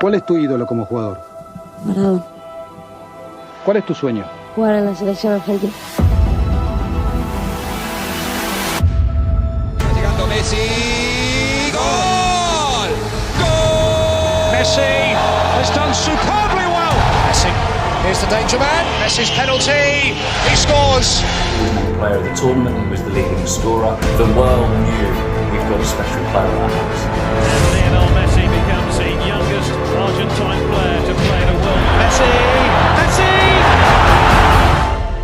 ¿Cuál es tu ídolo como jugador? Maradona. ¿Cuál es tu sueño? Jugar en la selección argentina. Llegando Messi. ¡Gol! ¡Gol! Messi has done superbly well. Messi. Here's the danger man. Messi's penalty. He scores. Player of the tournament, he was the leading scorer. The world knew we've got a special player in our house. And Lionel Messi becomes the youngest Argentine player to play the world. Messi!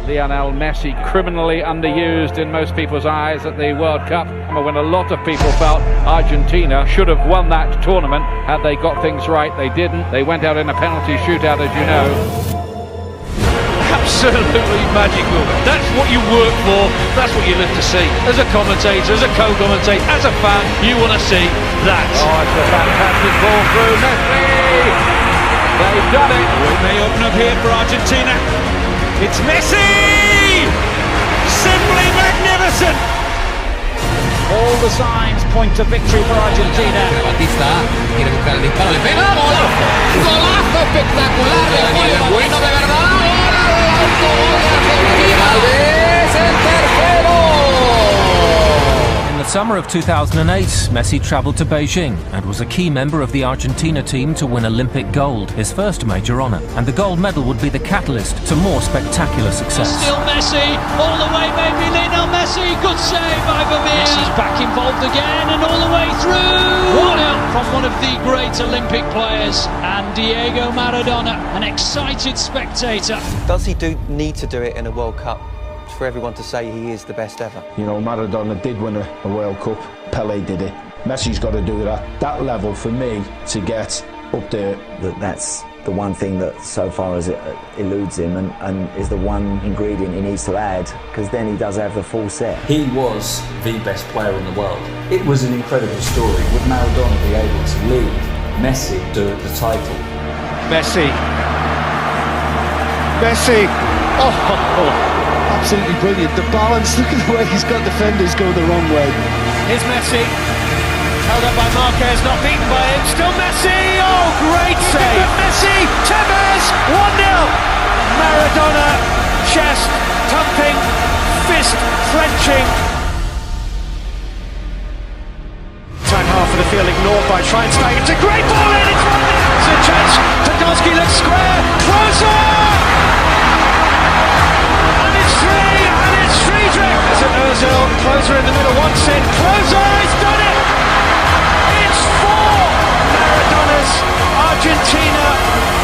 Lionel Messi, criminally underused in most people's eyes at the World Cup, when a lot of people felt Argentina should have won that tournament had they got things right. They didn't. They went out in a penalty shootout, as you know. Absolutely magical. That's what you work for. That's what you live to see. As a commentator, as a co-commentator, as a fan, you want to see that. Oh, it's a fantastic ball through Messi. They've done it. It may open up here for Argentina. It's Messi! Simply magnificent! All the signs point to victory for Argentina. Batista quiere buscar el disparo, le pega. ¡Golazo! ¡Golazo espectacular! ¡Gol bueno de verdad! ¡Gol de Argentina! ¡Es el tercero! In the summer of 2008, Messi travelled to Beijing and was a key member of the Argentina team to win Olympic gold, his first major honour. And the gold medal would be the catalyst to more spectacular success. Still Messi, all the way maybe Lionel Messi, good save by Vermeer. Messi's back involved again and all the way through. 1-0 from one of the great Olympic players and Diego Maradona, an excited spectator. Does he need to do it in a World Cup? For everyone to say he is the best ever. You know, Maradona did win a World Cup. Pelé did it. Messi's got to do it at that level for me to get up there. That's the one thing that so far as it eludes him and is the one ingredient he needs to add, because then he does have the full set. He was the best player in the world. It was an incredible story. Would Maradona be able to lead Messi to the title? Messi. Oh. Absolutely brilliant. The balance, look at the way he's got defenders going the wrong way. Here's Messi. Held up by Marquez, not beaten by him. Still Messi! Oh, great save! Messi! Tevez! 1-0! Maradona, chest thumping, fist clenching. Time half of the field ignored by Schweinsteiger. It's a great ball in! It's 1-0! It's a chance. Podolski looks square. Closer! As an Ozil, Closer in the middle, wants it, Closer, he's done it! It's 4! Maradona's Argentina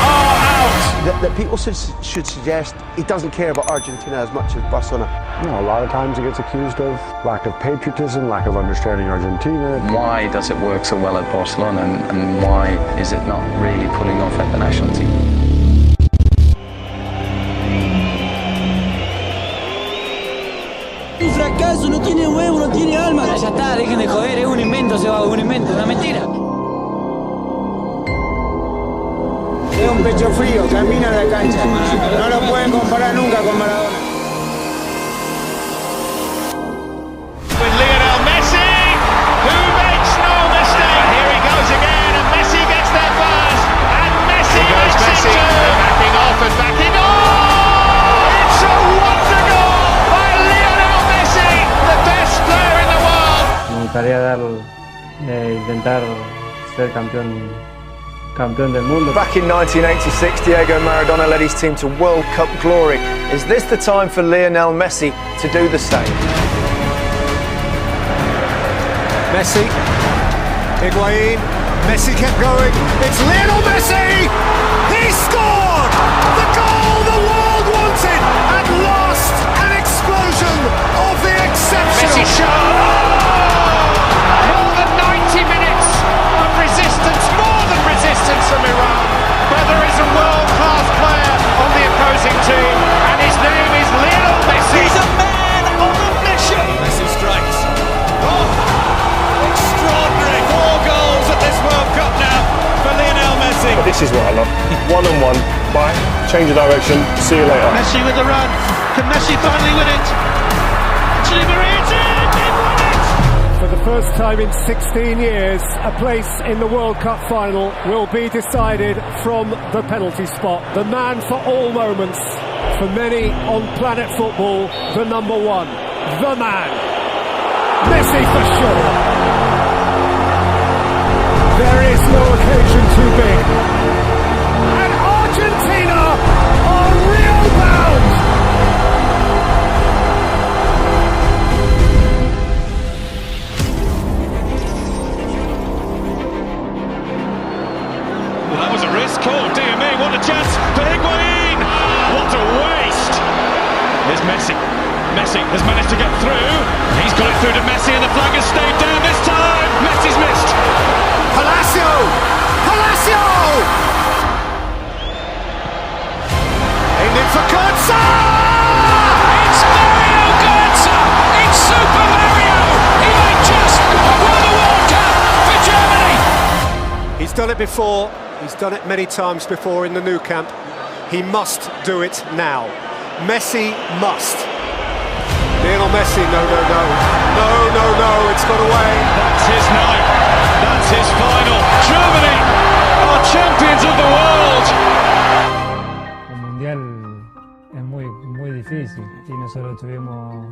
are out! That people should suggest he doesn't care about Argentina as much as Barcelona. You know, a lot of times he gets accused of lack of patriotism, lack of understanding Argentina. Why does it work so well at Barcelona and why is it not really pulling off at the national team? Un fracaso, no tiene huevo, no tiene alma. Ya está, dejen de joder, es un invento, se va, un invento, una mentira. Es un pecho frío, camina en la cancha. No lo pueden comparar nunca con Maradona. With Lionel Messi, who makes no mistake. Here he goes again, and Messi gets there first. And Messi goes Messi, backing off and backing on. It's a wonder goal. Me gustaría intentar ser campeón del mundo. Back in 1986, Diego Maradona led his team to World Cup glory. Is this the time for Lionel Messi to do the same? Messi, Higuain, Messi kept going. It's Lionel Messi! He scored! The goal the world wanted! At last, an explosion of the exceptional. Messi shot! More than 90 minutes of resistance, more than resistance from Iran. But there is a world-class player on the opposing team, and his name is Lionel Messi. He's a man on a mission. Messi strikes. Oh, extraordinary! 4 goals at this World Cup now for Lionel Messi. But this is what I love. One-on-one, bye, change of direction, see you later. Messi with the run. Can Messi finally win it? Actually, Maria, it's in! He won it! For For the first time in 16 years, a place in the World Cup final will be decided from the penalty spot. The man for all moments, for many on planet football, the number one, the man, Messi for sure. There is no occasion too big. And Argentina are real bound. Well, that was a risk. Oh, dear me, what a chance for Higuain! What a waste! Here's Messi. Messi has managed to get through. He's got it through to Messi and the flag has stayed down this time. Messi's missed. Palacio! Palacio! Aimed in for Götze! It's Mario Götze! It's Super Mario! He might just won the World Cup for Germany! He's done it before. He's done it many times before in the Nou Camp. He must do it now. Messi must. Lionel Messi, no, no, no. No, no, no, it's got away. That's his night. That's his final. Germany are champions of the world. El Mundial es muy difícil y nosotros tuvimos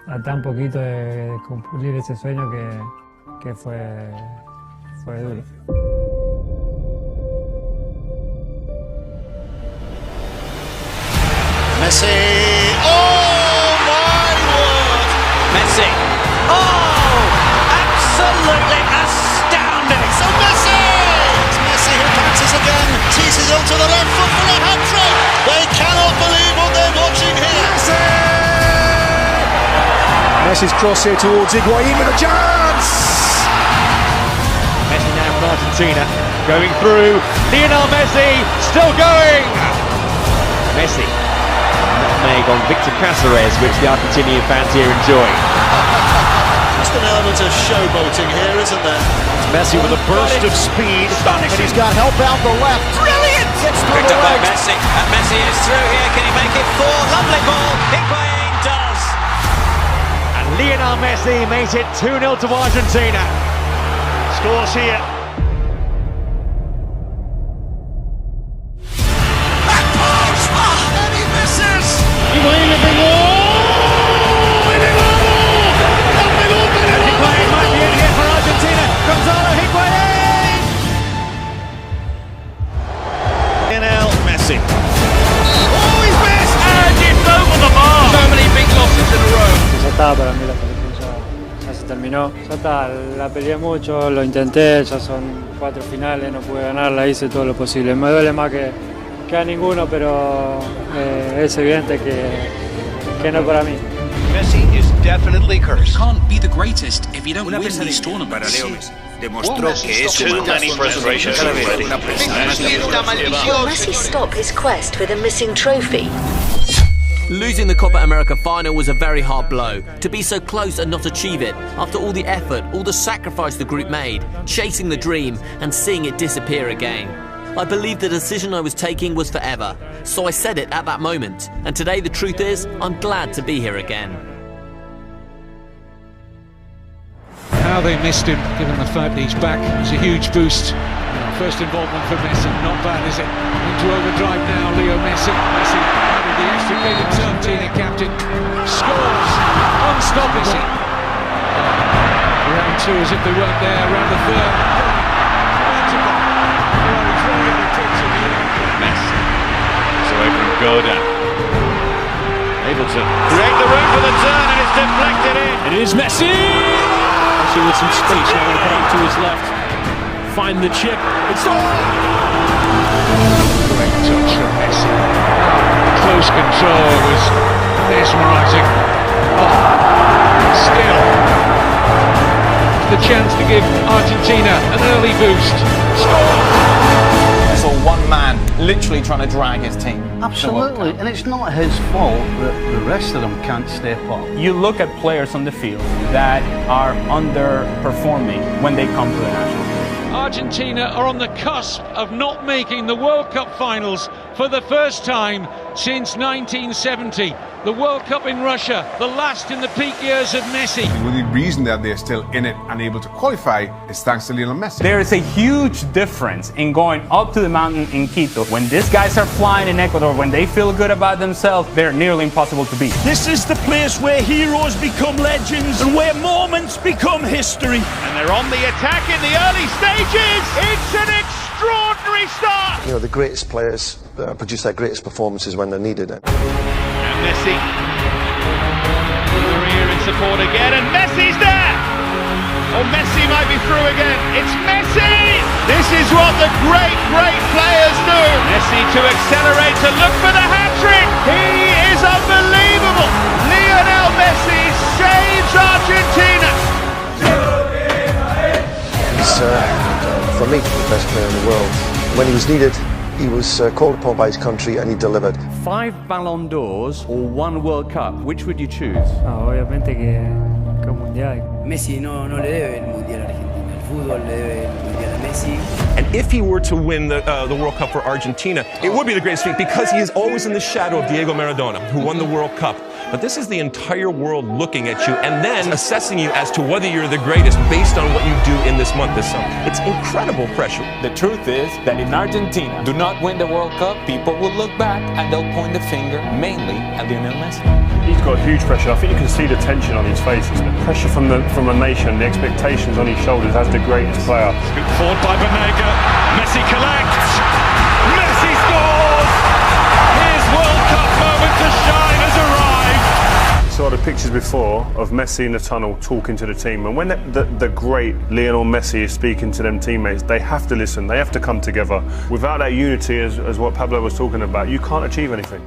a tan poquito de cumplir ese sueño que fue duro. Messi! Oh my word! Messi! Oh! Absolutely astounding! So Messi! It's Messi who bounces again, teases onto the left foot for a hat-trick! They cannot believe what they're watching here! Messi! Messi's cross here towards Higuain with a chance! Messi now from Argentina, going through. Lionel Messi still going! Messi. Nutmeg on Victor Cáceres, which the Argentinian fans here enjoy. Just an element of showboating here, isn't there? It's Messi with a burst of speed, and he's got help out the left. Brilliant! Gets through Picked the up by legs. Messi, and Messi is through here. Can he make it 4? Lovely ball. Higuain does. And Lionel Messi makes it 2-0 to Argentina. Scores here. Lionel Messi. Oh, he's missed! And it's over the bar! So many big losses in a row. Ya está, para mí la selección ya se terminó. Ya está, la peleé mucho, lo intenté, ya son 4 finales, no pude ganarla, hice todo lo posible. Me duele más que a ninguno, pero es evidente que no para mí. Messi is definitely cursed. You can't be the greatest if you don't win these tournaments. Demostró que es too many frustrations already. Will Messi stop his quest for the missing trophy? Losing the Copa America final was a very hard blow. To be so close and not achieve it, after all the effort, all the sacrifice the group made, chasing the dream and seeing it disappear again. I believed the decision I was taking was forever, so I said it at that moment. And today the truth is, I'm glad to be here again. How they missed him, given the fact that he's back, was a huge boost. First involvement for Messi, not bad, is it? Into overdrive now, Leo Messi. Messi added the extra bit himself. Argentina captain scores, unstoppable. Round two as if they weren't there, round the third. Messi. It's away from Godin. Able to create the room for the turn and it's deflected in. And it is Messi! Messi with some space now going to put it to his left. Find the chip. It's all! Great touch from Messi. Close control was mesmerising. Oh, still. The chance to give Argentina an early boost. Score! Or one man literally trying to drag his team. Absolutely, and it's not his fault that the rest of them can't step up. You look at players on the field that are underperforming when they come to the national team. Argentina are on the cusp of not making the World Cup finals for the first time. since 1970. The World Cup in Russia, the last in the peak years of Messi. The only reason that they're still in it and able to qualify is thanks to Lionel Messi. There is a huge difference in going up to the mountain in Quito. When these guys are flying in Ecuador, when they feel good about themselves, they're nearly impossible to beat. This is the place where heroes become legends and where moments become history. And they're on the attack in the early stages. It's an extraordinary start. You know, the greatest players produce their greatest performances when they're needed. And Messi. Maria in support again, and Messi's there. Oh, Messi might be through again. It's Messi. This is what the great players do. Messi to accelerate, to look for the hat-trick. He is unbelievable. Lionel Messi saves Argentina. He's, for me, the best player in the world. When he was needed, he was called upon by his country and he delivered. 5 Ballon d'Ors or 1 World Cup, which would you choose? Obviamente que el Mundial. Messi no le debe el Mundial a Argentina. El fútbol le debe el Mundial a Messi. And if he were to win the World Cup for Argentina, it would be the greatest feat because he is always in the shadow of Diego Maradona, who won the World Cup. But this is the entire world looking at you and then assessing you as to whether you're the greatest based on what you do in this month, this summer. It's incredible pressure. The truth is that in Argentina, do not win the World Cup, people will look back and they'll point the finger mainly at Lionel Messi. He's got huge pressure. I think you can see the tension on his face. It's the pressure from a nation, the expectations on his shoulders as the greatest player. Good forward by Banega. Messi collects. Messi scores. His World Cup moment to shine has arrived. Saw the pictures before of Messi in the tunnel talking to the team, and when the great Lionel Messi is speaking to them teammates, they have to listen, they have to come together. Without that unity, as what Pablo was talking about, you can't achieve anything.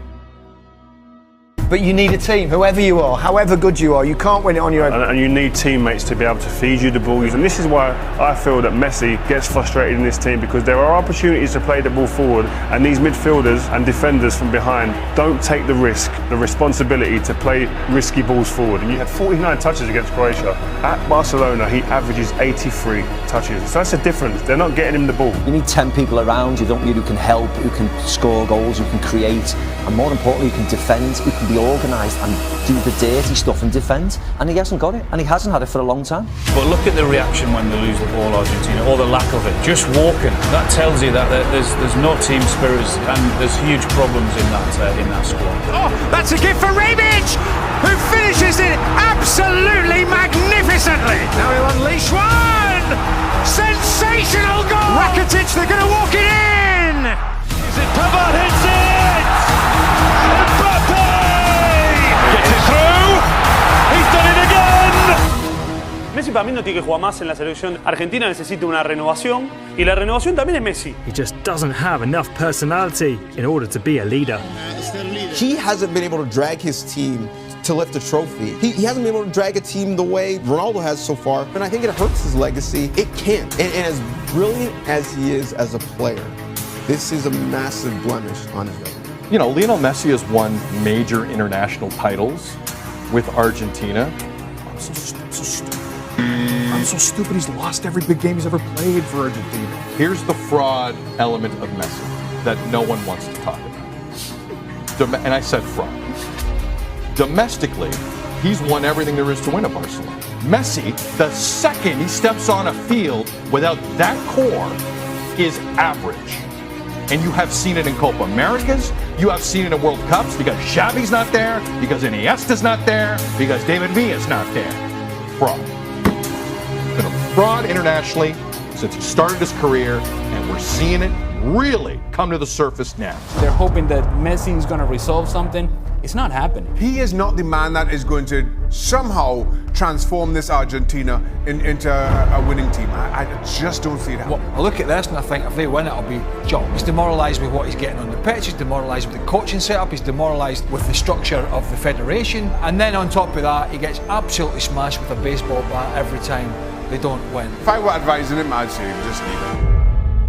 But you need a team, whoever you are, however good you are, you can't win it on your own. And you need teammates to be able to feed you the ball. And this is why I feel that Messi gets frustrated in this team, because there are opportunities to play the ball forward, and these midfielders and defenders from behind don't take the risk, the responsibility to play risky balls forward. And you had 49 touches against Croatia. At Barcelona, he averages 83 touches. So that's a difference. They're not getting him the ball. You need 10 people around you, don't you, who can help, who can score goals, who can create, and more importantly, who can defend, who can be organised and do the dirty stuff and defend, and he hasn't got it, and he hasn't had it for a long time. But look at the reaction when they lose the ball, Argentina, or the lack of it. Just walking, that tells you that there's no team spirit, and there's huge problems in that squad. Oh, that's a gift for Rebic, who finishes it absolutely magnificently. Now he'll unleash one. Sensational goal. Rakitic, they're going to walk it in. Is it Pavard hits it? Gets it through. He's done it again. Messi para mí no tiene que jugar más en la selección. Argentina necesita una renovación y la renovación también es Messi. He just doesn't have enough personality in order to be a leader. He hasn't been able to drag his team to lift a trophy. He hasn't been able to drag a team the way Ronaldo has so far, and I think it hurts his legacy. It can't. And as brilliant as he is as a player, this is a massive blemish on his record. You know, Lionel Messi has won major international titles with Argentina. I'm so stupid he's lost every big game he's ever played for Argentina. Here's the fraud element of Messi that no one wants to talk about. And I said fraud. Domestically, he's won everything there is to win at Barcelona. Messi, the second he steps on a field without that core, is average. And you have seen it in Copa Americas, you have seen it in World Cups, because Xavi's not there, because Iniesta's not there, because David Villa's not there. Fraud. Been a fraud internationally since he started his career, and we're seeing it really come to the surface now. They're hoping that Messi is going to resolve something. It's not happening. He is not the man that is going to somehow transform this Argentina into a winning team. I just don't see it happening. Well, I look at this and I think if they win, it'll be John. He's demoralised with what he's getting on the pitch, he's demoralised with the coaching setup, he's demoralised with the structure of the federation, and then on top of that, he gets absolutely smashed with a baseball bat every time they don't win. If I were advising him, I'd say just leave it.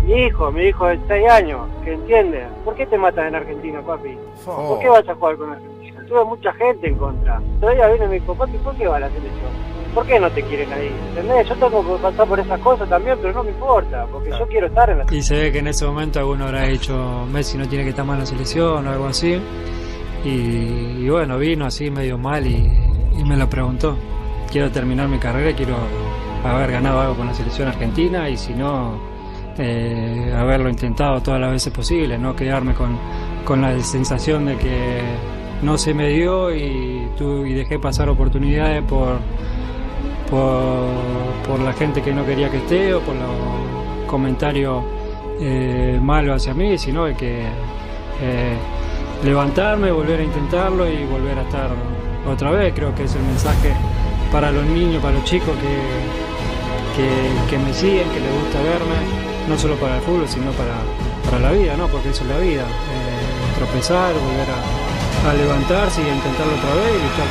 Mi hijo de 6 años, que entiende. ¿Por qué te matan en Argentina, papi? ¿Por qué vas a jugar con Argentina? Tuve mucha gente en contra. Todavía viene mi hijo, papi, ¿por qué va a la selección? ¿Por qué no te quieren ahí? ¿Entendés? Yo tengo que pasar por esas cosas también, pero no me importa, porque yo quiero estar en la... Y se ve que en ese momento alguno habrá dicho Messi no tiene que estar mal en la selección o algo así. Y bueno, vino así medio mal y me lo preguntó. Quiero terminar mi carrera, quiero haber ganado algo con la selección argentina y si no, haberlo intentado todas las veces posibles, no quedarme con la sensación de que no se me dio y dejé pasar oportunidades por la gente que no quería que esté o por los comentarios malos hacia mí, sino de que levantarme, volver a intentarlo y volver a estar otra vez. Creo que es el mensaje para los niños, para los chicos que me siguen, que les gusta verme, no solo para el fútbol, sino para la vida, ¿no? Porque eso es la vida, tropezar, volver a levantarse y a intentarlo otra vez y luchar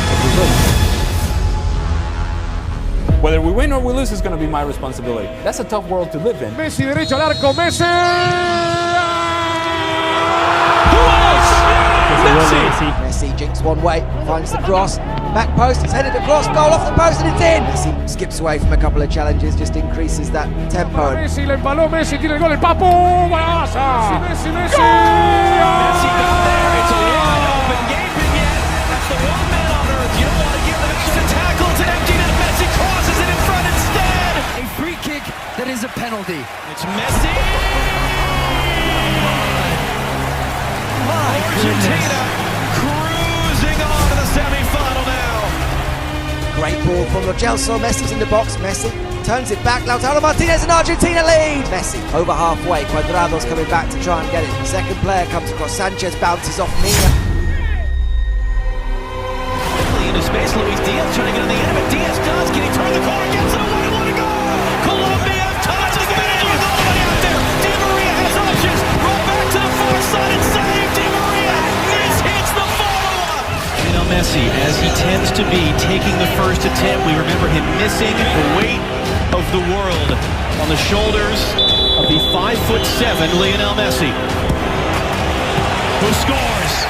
por tus sueños. Whether we win or we lose is going to be my responsibility. That's a tough world to live in. Messi derecho al arco, Messi. Messi jinks one way, finds the cross, back post, it's headed across, goal off the post and it's in! Messi skips away from a couple of challenges, just increases that tempo. Messi le empaló, Messi tiene el gol, el Papu, ¡Golazo! Messi, Messi! Messi got there, it's a wide open gaping yet, that's the one man on earth, you don't want to give it a tackle, it's an empty net, Messi crosses it in front instead! A free kick that is a penalty. It's Messi! Argentina cruising on to the semi-final now. Great ball from Lo Celso, Messi's in the box, Messi turns it back, Lautaro Martinez and Argentina lead! Messi over halfway, Cuadrado's coming back to try and get it. The second player comes across, Sanchez bounces off Mina. Into space, Luis Diaz trying to get on the end of it, Diaz does, can he turn the corner, gets it away, what a goal! Colombia ties the game with all the way out there, Di Maria has options, roll back to the far side and save, Di Maria hits the follow-up! Lionel Messi, as he tends to be, taking the first attempt. We remember him missing the weight of the world on the shoulders of the 5'7" Lionel Messi, who scores.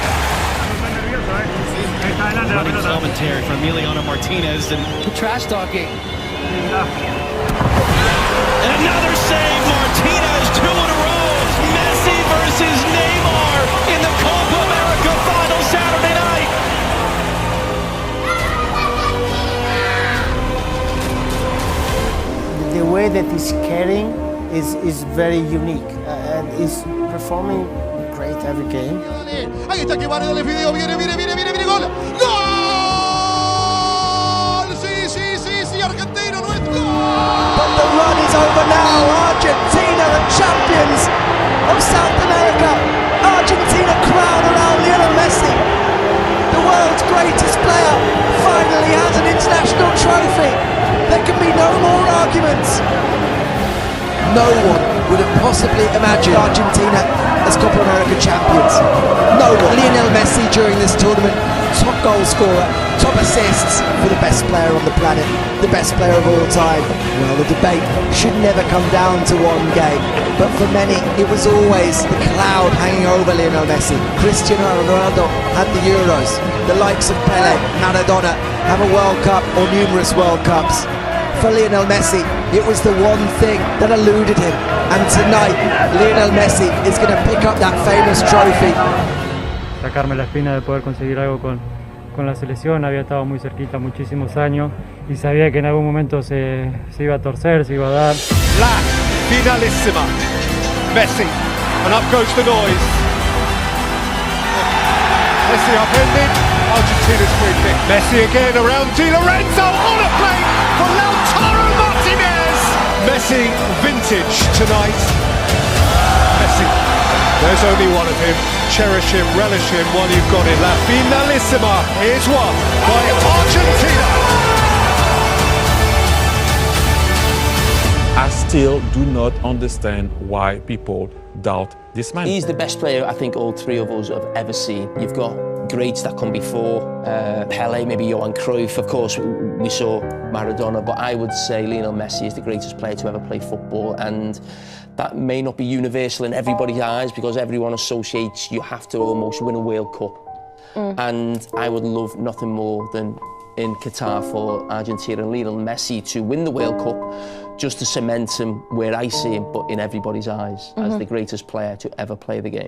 Running commentary from Emiliano Martinez and trash talking. And another save, Martinez, 2 in a row. Messi versus Neymar in the Copa America final Saturday night. The way that he's carrying is very unique and he's performing great every game. Ahí está que Mario le pidió, viene, gol. ¡Gol! Sí, Argentina, no es gol. But the run is over now. Argentina are champions of South America. Argentina crown around Lionel Messi. The world's greatest player finally has an international trophy. There can be no more arguments. No one would have possibly imagined Argentina as Copa America champions. No one. Lionel Messi during this tournament, top goal scorer, top assists for the best player on the planet, the best player of all time. Well, the debate should never come down to one game, but for many it was always the cloud hanging over Lionel Messi. Cristiano Ronaldo had the Euros. The likes of Pele, Maradona have a World Cup or numerous World Cups. For Lionel Messi, it was the one thing that eluded him. And tonight, Lionel Messi is going to pick up that famous trophy. Sacarme la espina de poder conseguir algo con la selección, había estado muy cerquita muchísimos años y sabía que en algún momento se iba a torcer, se iba a dar. La finalissima. Messi, and up goes the noise. Messi upended, Argentina's free kick. Messi again around Di Lorenzo on a plate for Lautaro Martinez. Messi vintage tonight. Messi, there's only one of him. Cherish him, relish him while you've got it. La finalissima is won by Argentina. I still do not understand why people doubt this man. He's the best player I think all three of us have ever seen. You've got greats that come before, Pele, maybe Johan Cruyff, of course we saw Maradona, but I would say Lionel Messi is the greatest player to ever play football, and that may not be universal in everybody's eyes because everyone associates you have to almost win a World Cup. And I would love nothing more than in Qatar for Argentina and Lionel Messi to win the World Cup, just to cement him where I see him, but in everybody's eyes, as the greatest player to ever play the game.